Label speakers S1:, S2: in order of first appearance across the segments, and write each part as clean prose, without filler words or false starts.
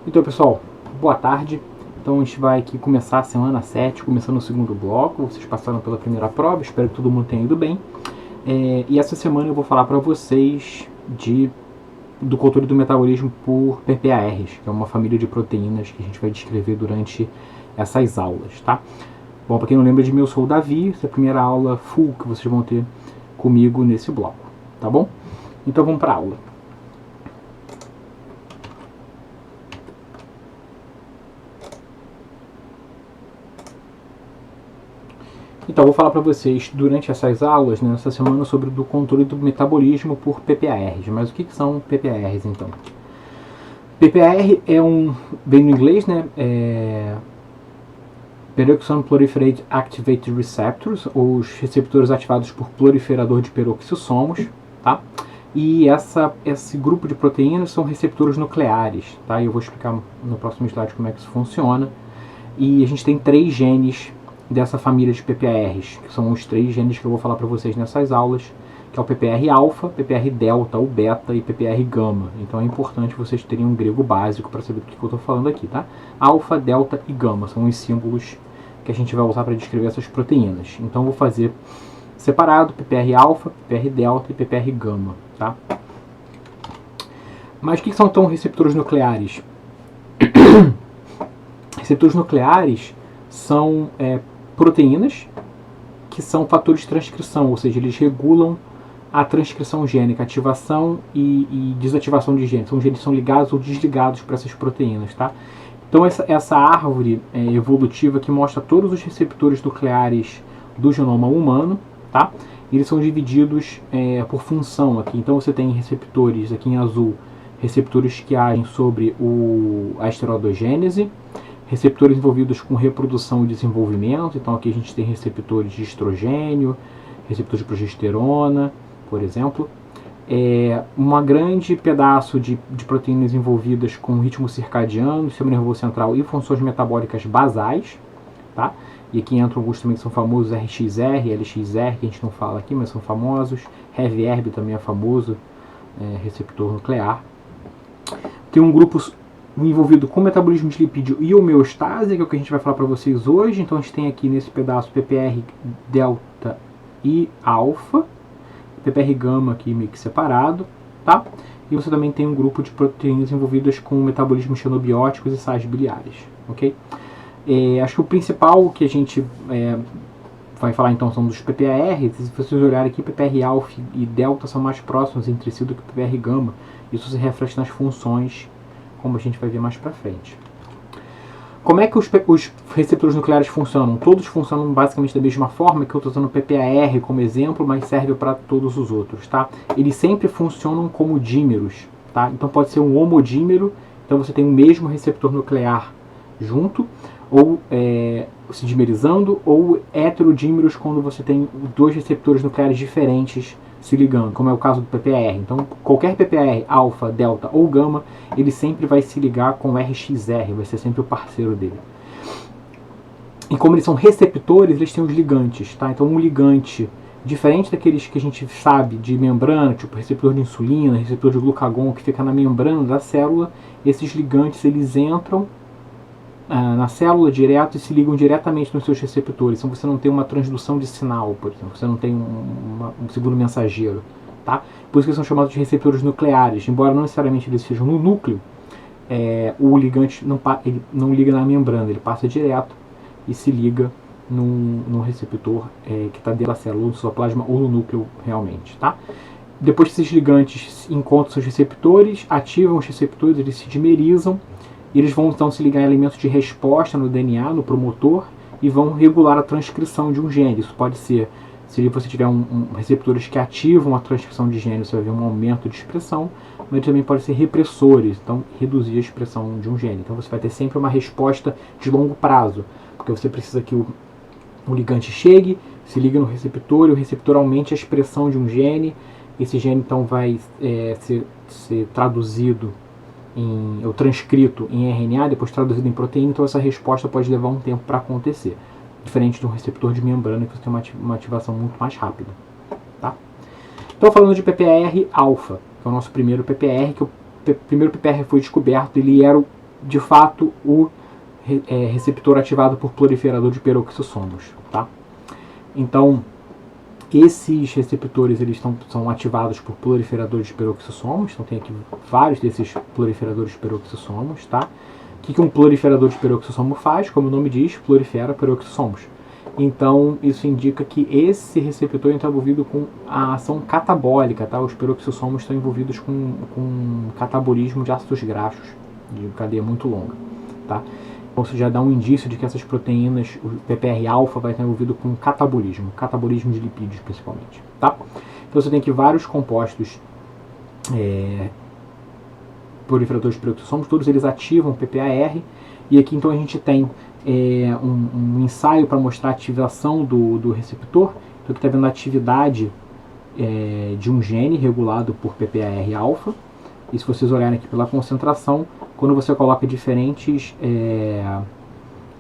S1: Então, pessoal, boa tarde. Então, a gente vai aqui começar a semana 7, começando o segundo bloco. Vocês passaram pela primeira prova, espero que todo mundo tenha ido bem. E essa semana eu vou falar para vocês do controle do metabolismo por PPARs, que é uma família de proteínas que a gente vai descrever durante essas aulas, tá? Bom, para quem não lembra de mim, eu sou o Davi. Essa é a primeira aula full que vocês vão ter comigo nesse bloco, tá bom? Então, vamos para a aula. Então, eu vou falar para vocês durante essas aulas, nessa semana, sobre o controle do metabolismo por PPARs. Mas o que são PPARs, então? PPAR vem do inglês, né? Peroxisome Proliferate Activated Receptors, ou os receptores ativados por proliferador de peroxissomos, tá? E esse grupo de proteínas são receptores nucleares, tá? E eu vou explicar no próximo slide como é que isso funciona. E a gente tem 3 genes dessa família de PPARs, que são os 3 genes que eu vou falar para vocês nessas aulas, que é o PPR alfa, PPR delta ou beta e PPR gama. Então é importante vocês terem um grego básico para saber do que eu estou falando aqui, tá? Alfa, delta e gama são os símbolos que a gente vai usar para descrever essas proteínas. Então eu vou fazer separado PPR alfa, PPR delta e PPR gama, tá? Mas o que são então receptores nucleares? Receptores nucleares são proteínas que são fatores de transcrição, ou seja, eles regulam a transcrição gênica, ativação e desativação de genes. São genes que são ligados ou desligados para essas proteínas, tá? Então essa árvore evolutiva que mostra todos os receptores nucleares do genoma humano, tá? Eles são divididos por função aqui. Então você tem receptores aqui em azul, receptores que agem sobre a esteroidogênese, receptores envolvidos com reprodução e desenvolvimento. Então aqui a gente tem receptores de estrogênio, receptores de progesterona, por exemplo. Um grande pedaço de proteínas envolvidas com ritmo circadiano, sistema nervoso central e funções metabólicas basais, tá? E aqui entram alguns também que são famosos, RXR, LXR, que a gente não fala aqui, mas são famosos. HEV-ERB também é famoso, receptor nuclear. Tem um grupo envolvido com metabolismo de lipídio e homeostase, que é o que a gente vai falar para vocês hoje. Então a gente tem aqui nesse pedaço PPR delta e alfa, PPR gama aqui meio que separado, tá? E você também tem um grupo de proteínas envolvidas com metabolismo xenobióticos e sais biliares, ok? Acho que o principal que a gente vai falar então são dos PPAR. Se vocês olharem aqui, PPR alfa e delta são mais próximos entre si do que PPR gama. Isso se reflete nas funções, como a gente vai ver mais para frente. Como é que os receptores nucleares funcionam? Todos funcionam basicamente da mesma forma, que eu estou usando o PPAR como exemplo, mas serve para todos os outros, tá? Eles sempre funcionam como dímeros, tá? Então pode ser um homodímero, então você tem o mesmo receptor nuclear junto, ou se dimerizando, ou heterodímeros quando você tem 2 receptores nucleares diferentes se ligando, como é o caso do PPAR. Então, qualquer PPAR, alfa, delta ou gama, ele sempre vai se ligar com o RXR, vai ser sempre o parceiro dele. E como eles são receptores, eles têm os ligantes, tá? Então, um ligante, diferente daqueles que a gente sabe de membrana, tipo receptor de insulina, receptor de glucagon, que fica na membrana da célula, esses ligantes, eles entram na célula direto e se ligam diretamente nos seus receptores. Então você não tem uma transdução de sinal, por exemplo, você não tem um segundo mensageiro, tá? Por isso que eles são chamados de receptores nucleares. Embora não necessariamente eles sejam no núcleo, o ligante ele não liga na membrana, ele passa direto e se liga num receptor que está dentro da célula, ou no citoplasma ou no núcleo realmente, tá? Depois que esses ligantes encontram seus receptores, ativam os receptores, eles se dimerizam. Eles vão então se ligar em elementos de resposta no DNA, no promotor, e vão regular a transcrição de um gene. Isso pode ser, se você tiver receptores que ativam a transcrição de gene, você vai ver um aumento de expressão, mas também pode ser repressores, então reduzir a expressão de um gene. Então você vai ter sempre uma resposta de longo prazo, porque você precisa que o ligante chegue, se ligue no receptor, e o receptor aumente a expressão de um gene. Esse gene então vai ser traduzido ou transcrito em RNA, depois traduzido em proteína, então essa resposta pode levar um tempo para acontecer, diferente de um receptor de membrana, que você tem uma ativação muito mais rápida, tá? Então, falando de PPAR alfa, que é o nosso primeiro PPR, que o primeiro PPR foi descoberto, ele era de fato, o receptor ativado por proliferador de peroxissomos, tá? Então, esses receptores eles são ativados por proliferadores de peroxissomos, então tem aqui vários desses proliferadores de peroxissomos, tá? O que um proliferador de peroxissomo faz? Como o nome diz, prolifera peroxissomos. Então, isso indica que esse receptor está envolvido com a ação catabólica, tá? Os peroxissomos estão envolvidos com catabolismo de ácidos graxos, de cadeia muito longa, tá? Então, isso já dá um indício de que essas proteínas, o PPR-alfa vai estar envolvido com catabolismo de lipídios principalmente, tá? Então, você tem aqui vários compostos proliferadores de peroxissomos, todos eles ativam o PPAR, e aqui então a gente tem um ensaio para mostrar a ativação do receptor. Então aqui está vendo a atividade de um gene regulado por PPAR-alfa, e se vocês olharem aqui pela concentração, quando você coloca diferentes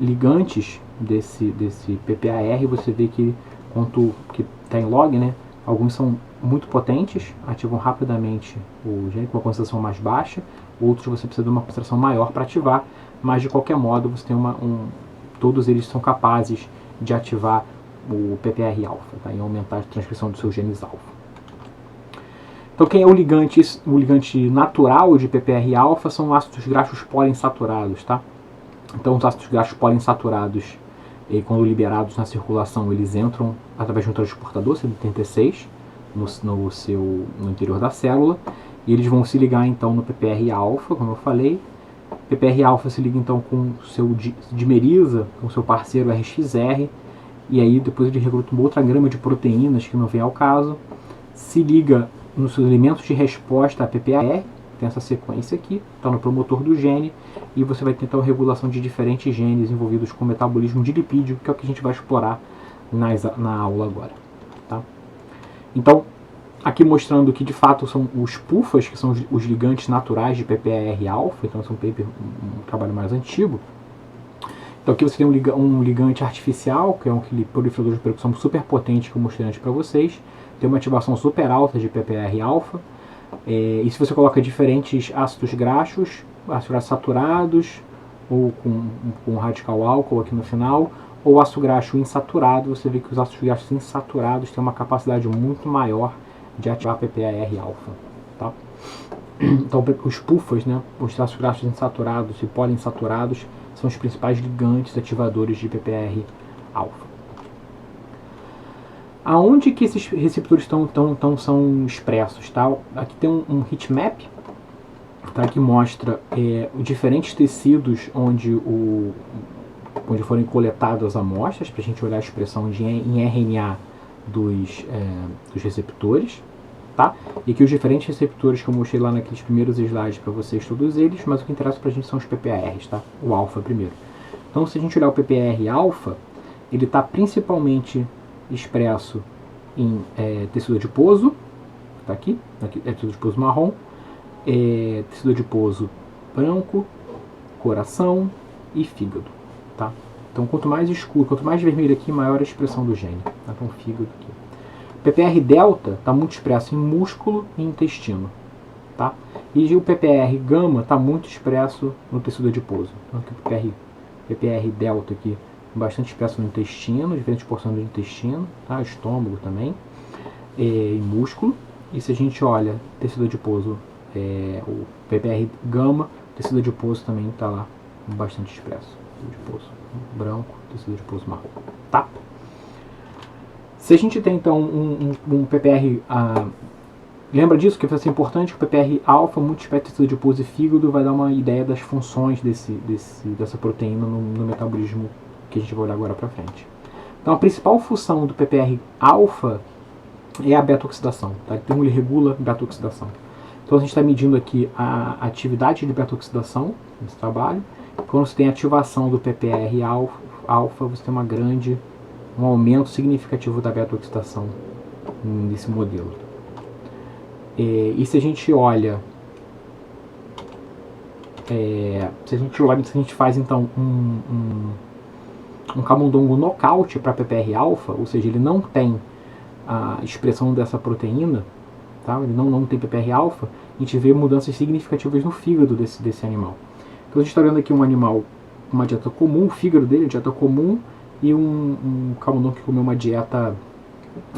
S1: ligantes desse PPAR, você vê que quanto que está em log, né, alguns são muito potentes, ativam rapidamente o gene com uma concentração mais baixa, outros você precisa de uma concentração maior para ativar, mas de qualquer modo você tem todos eles são capazes de ativar o PPR-alfa, tá, e aumentar a transcrição dos seus genes alfa. Então quem é o ligante natural de PPR-alfa são ácidos graxos poliinsaturados, tá? Então os ácidos graxos poliinsaturados, quando liberados na circulação, eles entram através de um transportador CD36 no interior da célula, e eles vão se ligar então no PPR-alfa, como eu falei. PPR-alfa se liga então com o seu dimeriza, com o seu parceiro RXR, e aí depois ele recruta uma outra grama de proteínas que não vem ao caso, se liga nos seus elementos de resposta a PPAR, tem essa sequência aqui, está no promotor do gene, e você vai ter então a regulação de diferentes genes envolvidos com metabolismo de lipídio, que é o que a gente vai explorar na aula agora, tá? Então, aqui mostrando que de fato são os PUFAs, que são os ligantes naturais de PPAR-alfa, então esse é um trabalho mais antigo. Então aqui você tem um ligante artificial, que é um proliferador de peroxissomo super potente, que eu mostrei antes para vocês, tem uma ativação super alta de PPAR-alfa, e se você coloca diferentes ácidos graxos saturados, ou com radical álcool aqui no final, ou ácido graxo insaturado, você vê que os ácidos graxos insaturados têm uma capacidade muito maior de ativar PPAR-alfa, tá? Então os PUFAs, né, os ácidos graxos insaturados e poliinsaturados, são os principais ligantes ativadores de PPAR-alfa. Aonde que esses receptores são expressos, tá? Aqui tem um heatmap, tá, que mostra os diferentes tecidos onde foram coletadas as amostras, para a gente olhar a expressão em RNA dos receptores, tá? E aqui os diferentes receptores que eu mostrei lá naqueles primeiros slides para vocês, todos eles, mas o que interessa para a gente são os PPARs, tá? O alfa primeiro. Então, se a gente olhar o PPAR-alfa, ele está principalmente expresso em tecido adiposo, tá aqui é tecido adiposo marrom, tecido adiposo branco, coração e fígado, tá? Então, quanto mais escuro, quanto mais vermelho aqui, maior a expressão do gene, tá? Então, fígado aqui. PPR-delta está muito expresso em músculo e intestino, tá? E o PPR-gama está muito expresso no tecido adiposo. Então, aqui o PPR-delta aqui bastante expresso no intestino, diferentes porções do intestino, tá? Estômago também, e músculo. E se a gente olha tecido adiposo, o PPR-gama, tecido adiposo também está lá bastante expresso. Tecido adiposo branco, tecido adiposo marrom, tá? Se a gente tem então um PPR, lembra disso que vai ser importante, que o PPR-alfa, muito expresso tecido adiposo e fígado, vai dar uma ideia das funções dessa proteína no metabolismo que a gente vai olhar agora para frente. Então a principal função do PPR-alfa é a beta-oxidação, tá? Então ele regula a beta-oxidação. Então a gente está medindo aqui a atividade de beta-oxidação nesse trabalho. Quando você tem ativação do PPR-alfa, você tem um aumento significativo da beta-oxidação nesse modelo. E se a gente olha, se a gente faz então um camundongo nocaute para PPR-alfa, ou seja, ele não tem a expressão dessa proteína, tá? Ele não tem PPR-alfa, a gente vê mudanças significativas no fígado desse animal. Então a gente está vendo aqui um animal com uma dieta comum, o fígado dele é dieta comum, e um camundongo que comeu uma dieta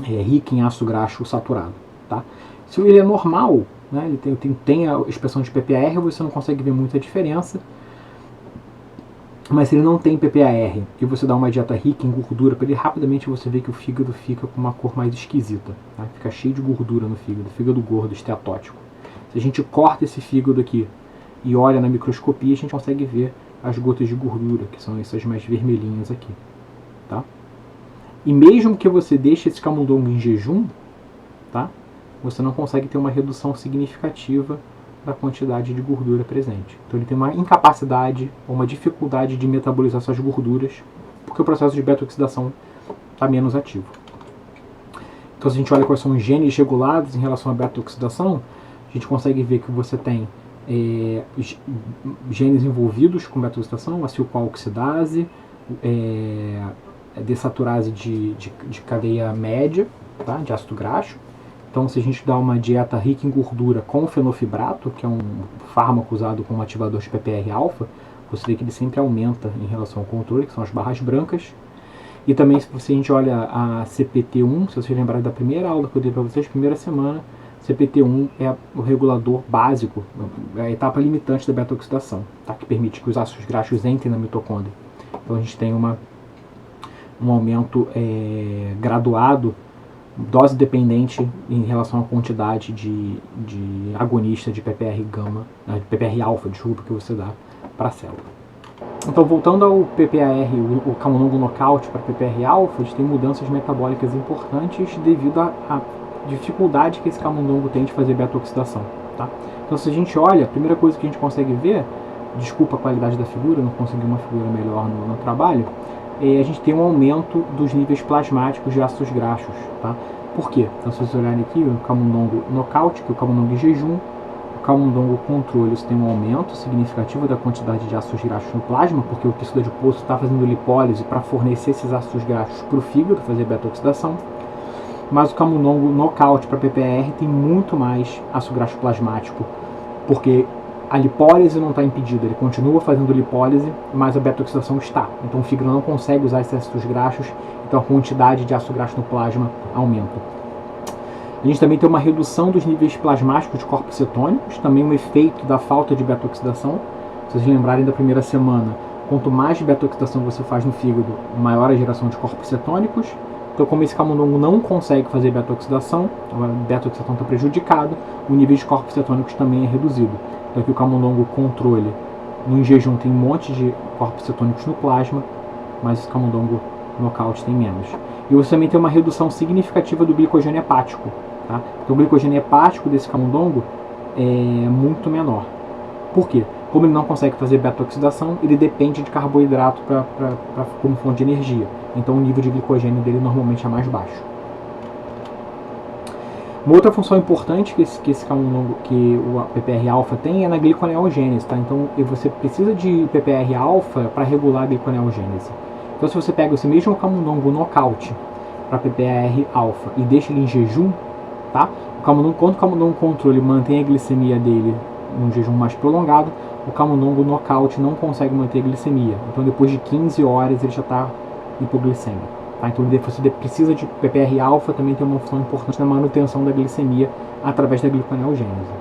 S1: rica em ácido graxo saturado. Tá? Se ele é normal, né, ele tem a expressão de PPAR, você não consegue ver muita diferença. Mas se ele não tem PPAR e você dá uma dieta rica em gordura para ele, rapidamente você vê que o fígado fica com uma cor mais esquisita. Tá? Fica cheio de gordura no fígado gordo, esteatótico. Se a gente corta esse fígado aqui e olha na microscopia, a gente consegue ver as gotas de gordura, que são essas mais vermelhinhas aqui. Tá? E mesmo que você deixe esse camundongo em jejum, tá? Você não consegue ter uma redução significativa da quantidade de gordura presente. Então ele tem uma incapacidade ou uma dificuldade de metabolizar essas gorduras, porque o processo de beta-oxidação está menos ativo. Então se a gente olha quais são os genes regulados em relação à beta-oxidação, a gente consegue ver que você tem genes envolvidos com beta-oxidação, acetil-CoA-oxidase, desaturase de cadeia média, tá? De ácido graxo. Então, se a gente dá uma dieta rica em gordura com fenofibrato, que é um fármaco usado como ativador de PPR-alfa, você vê que ele sempre aumenta em relação ao controle, que são as barras brancas. E também, se a gente olha a CPT1, se vocês lembrarem da primeira aula que eu dei para vocês, primeira semana, CPT1 é o regulador básico, é a etapa limitante da beta-oxidação, tá? Que permite que os ácidos graxos entrem na mitocôndria. Então, a gente tem um aumento graduado, dose dependente em relação à quantidade de agonista de PPR gama, de PPR alfa, desculpa, que você dá para a célula. Então, voltando ao PPAR, o camundongo knockout para PPR alfa, eles têm mudanças metabólicas importantes devido à dificuldade que esse camundongo tem de fazer beta-oxidação. Tá? Então, se a gente olha, a primeira coisa que a gente consegue ver, desculpa a qualidade da figura, não consegui uma figura melhor no trabalho, a gente tem um aumento dos níveis plasmáticos de ácidos graxos. Tá? Por quê? Então, se vocês olharem aqui, o camundongo knockout, que é o camundongo em jejum, o camundongo controle, você tem um aumento significativo da quantidade de ácidos graxos no plasma, porque o tecido adiposo está fazendo lipólise para fornecer esses ácidos graxos para o fígado, fazer beta-oxidação. Mas o camundongo knockout para PPR tem muito mais ácido graxo plasmático, porque a lipólise não está impedida, ele continua fazendo lipólise, mas a beta-oxidação está. Então o fígado não consegue usar esses ácidos graxos, então a quantidade de ácido graxo no plasma aumenta. A gente também tem uma redução dos níveis plasmáticos de corpos cetônicos, também um efeito da falta de beta-oxidação. Se vocês lembrarem da primeira semana, quanto mais beta-oxidação você faz no fígado, maior a geração de corpos cetônicos. Então, como esse camundongo não consegue fazer beta-oxidação, a beta-oxidação está prejudicada, o nível de corpos cetônicos também é reduzido. Então aqui o camundongo controle, no jejum tem um monte de corpos cetônicos no plasma, mas esse camundongo knockout tem menos. E você também tem uma redução significativa do glicogênio hepático. Tá? Então o glicogênio hepático desse camundongo é muito menor. Por quê? Como ele não consegue fazer beta-oxidação, ele depende de carboidrato como fonte de energia. Então o nível de glicogênio dele normalmente é mais baixo. Uma outra função importante que esse camundongo, que o PPR-alfa tem, é na gliconeogênese. Tá? Então você precisa de PPR-alfa para regular a gliconeogênese. Então se você pega esse mesmo camundongo knockout para PPR-alfa e deixa ele em jejum, tá? Quando o camundongo controle mantém a glicemia dele num jejum mais prolongado, o camundongo knockout não consegue manter a glicemia. Então depois de 15 horas ele já está hipoglicêmico. Tá? Então você precisa de PPR-alfa, também tem uma função importante na manutenção da glicemia através da gliconeogênese.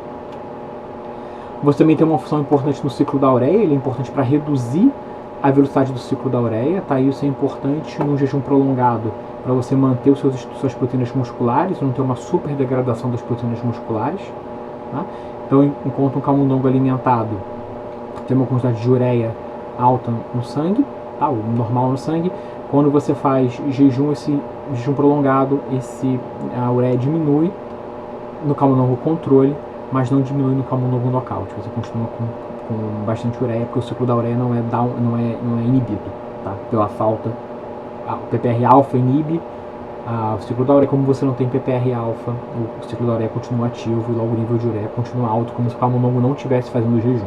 S1: Você também tem uma função importante no ciclo da ureia, ele é importante para reduzir a velocidade do ciclo da ureia, tá? Isso é importante no jejum prolongado, para você manter suas proteínas musculares, não ter uma super degradação das proteínas musculares. Tá? Então, enquanto um camundongo alimentado tem uma quantidade de ureia alta no sangue, tá? O normal no sangue, quando você faz jejum prolongado, a ureia diminui no camundongo controle, mas não diminui no camundongo knockout. Você continua com bastante ureia, porque o ciclo da ureia não é inibido, tá? Pela falta. O PPR-alfa inibe o ciclo da ureia. Como você não tem PPR-alfa, o ciclo da ureia continua ativo e logo o nível de ureia continua alto, como se o camundongo não estivesse fazendo jejum.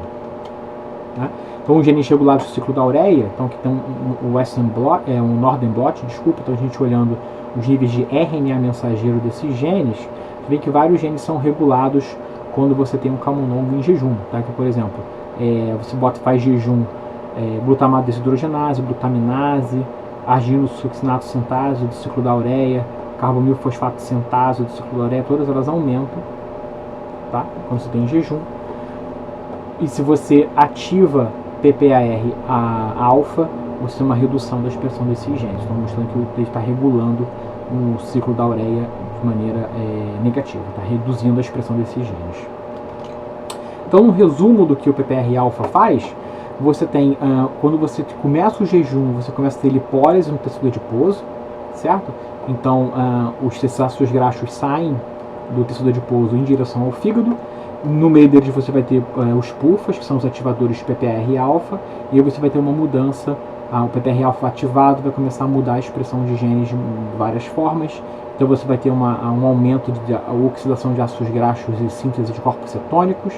S1: Né? Então, os genes regulados do ciclo da ureia, então que tem um Northern blot, então a gente olhando os níveis de RNA mensageiro desses genes, você vê que vários genes são regulados quando você tem um camundongo em jejum. Tá? Que, por exemplo, você faz jejum, glutamato desidrogenase, glutaminase, arginosuccinato sintase do ciclo da ureia, carbamilfosfato sintase do ciclo da ureia, todas elas aumentam, tá? Quando você tem jejum. E se você ativa PPAR-alfa, você tem uma redução da expressão desses genes. Então, mostrando que ele está regulando o ciclo da ureia de maneira negativa, está reduzindo a expressão desses genes. Então, um resumo do que o PPAR-alfa faz, você tem, quando você começa o jejum, você começa a ter lipólise no tecido adiposo, certo? Então, os ácidos graxos saem do tecido adiposo em direção ao fígado. No meio deles você vai ter os PUFAs, que são os ativadores PPAR-alfa, e aí você vai ter uma mudança, o PPAR-alfa ativado vai começar a mudar a expressão de genes de várias formas. Então você vai ter um aumento de oxidação de ácidos graxos e síntese de corpos cetônicos,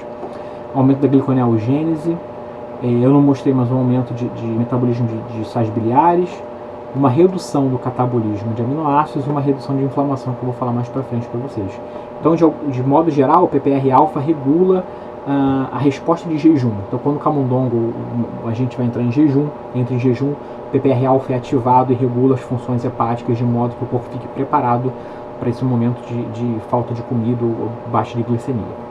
S1: aumento da gliconeogênese, eu não mostrei, mas um aumento de metabolismo de sais biliares, uma redução do catabolismo de aminoácidos e uma redução de inflamação, que eu vou falar mais para frente para vocês. Então, de modo geral, o PPAR-alfa regula a resposta de jejum. Então, quando o camundongo, a gente vai entrar em jejum, entra em jejum, o PPAR-alfa é ativado e regula as funções hepáticas de modo que o corpo fique preparado para esse momento de falta de comida ou baixa de glicemia.